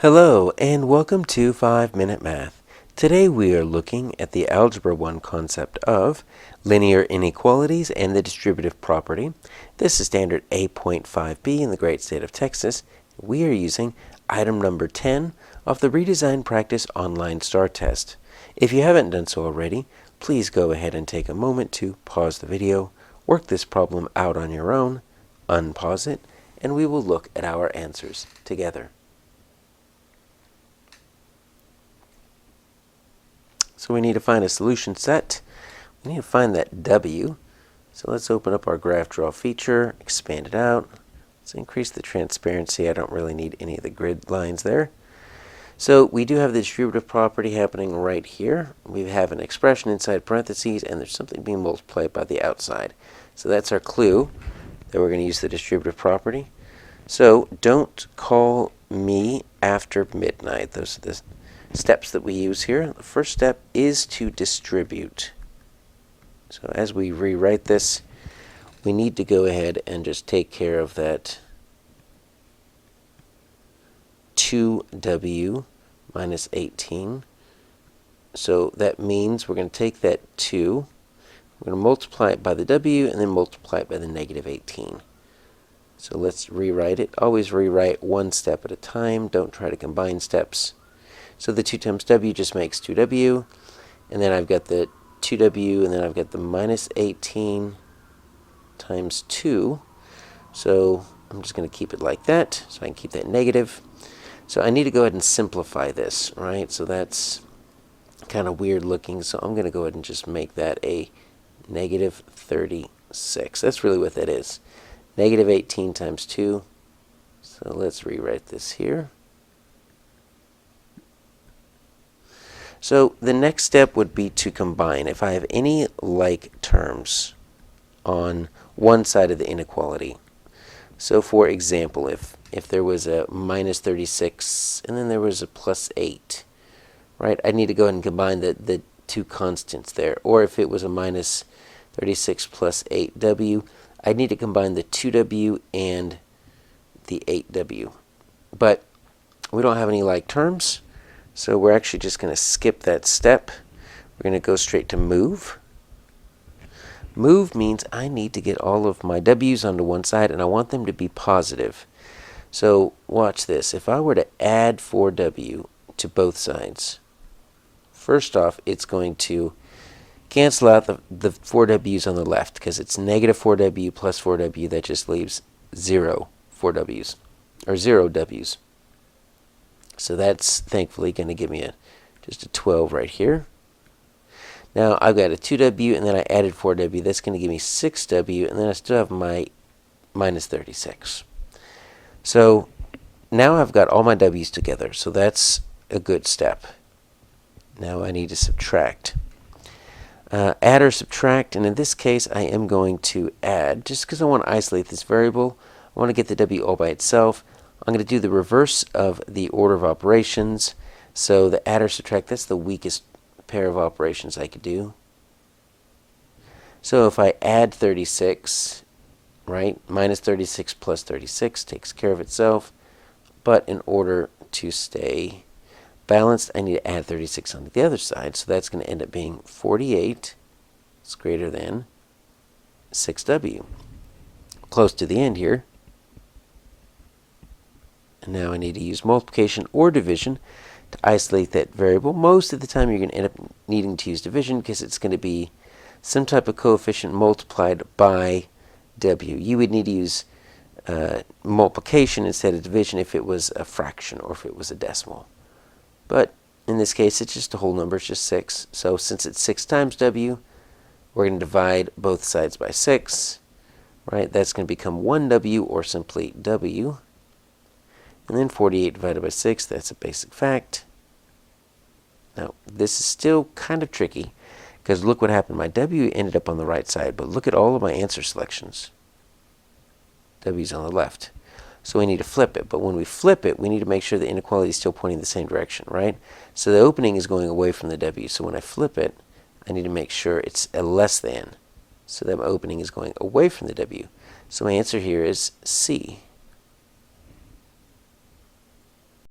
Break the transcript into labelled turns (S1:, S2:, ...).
S1: Hello and welcome to 5-Minute Math. Today we are looking at the Algebra 1 concept of linear inequalities and the distributive property. This is standard A.5B in the great state of Texas. We are using item number 10 of the Redesign Practice Online STAAR test. If you haven't done so already, please go ahead and take a moment to pause the video, work this problem out on your own, unpause it, and we will look at our answers together. So we need to find a solution set. We need to find that W. So let's open up our graph draw feature, expand it out. Let's increase the transparency. I don't really need any of the grid lines there. So we do have the distributive property happening right here. We have an expression inside parentheses, and there's something being multiplied by the outside. So that's our clue that we're going to use the distributive property. So don't call me after midnight. Those are the steps that we use here. The first step is to distribute. So as we rewrite this, we need to go ahead and just take care of that 2w minus 18. So that means we're going to take that 2, we're going to multiply it by the w, and then multiply it by the negative 18. So let's rewrite it. Always rewrite one step at a time. Don't try to combine steps. So the 2 times w just makes 2w, and then I've got the 2w, and then I've got the minus 18 times 2. So I'm just going to keep it like that, so I can keep that negative. So I need to go ahead and simplify this, right? So that's kind of weird looking, so I'm going to go ahead and just make that a negative 36. That's really what that is. Negative 18 times 2. So let's rewrite this here. So the next step would be to combine. If I have any like terms on one side of the inequality. So for example, if there was a minus 36 and then there was a plus 8, right? I need to go ahead and combine the two constants there. Or if it was a minus 36 plus 8w, I need to combine the 2w and the 8w. But we don't have any like terms. So we're actually just going to skip that step. We're going to go straight to move. Move means I need to get all of my w's onto one side, and I want them to be positive. So watch this. If I were to add 4w to both sides, first off, it's going to cancel out the 4w's on the left, because it's negative 4w plus 4w. That just leaves 0 4w's, or 0 w's. So that's thankfully going to give me just a 12 right here. Now I've got a 2w, and then I added 4w. That's going to give me 6w, and then I still have my minus 36. So now I've got all my w's together, so that's a good step. Now I need to subtract. Add or subtract, and in this case I am going to add, just because I want to isolate this variable. I want to get the w all by itself. I'm going to do the reverse of the order of operations. So the add or subtract, that's the weakest pair of operations I could do. So if I add 36, right, minus 36 plus 36 takes care of itself. But in order to stay balanced, I need to add 36 on the other side. So that's going to end up being 48 is greater than 6w. Close to the end here. And now I need to use multiplication or division to isolate that variable. Most of the time you're going to end up needing to use division because it's going to be some type of coefficient multiplied by w. You would need to use multiplication instead of division if it was a fraction or if it was a decimal. But in this case it's just a whole number, it's just 6. So since it's 6 times w, we're going to divide both sides by 6. Right? That's going to become 1w, or simply w. And then 48 divided by 6, that's a basic fact. Now, this is still kind of tricky, because look what happened. My w ended up on the right side, but look at all of my answer selections. W's on the left. So we need to flip it, but when we flip it, we need to make sure the inequality is still pointing the same direction, right? So the opening is going away from the w, so when I flip it, I need to make sure it's a less than. So that my opening is going away from the w. So my answer here is C.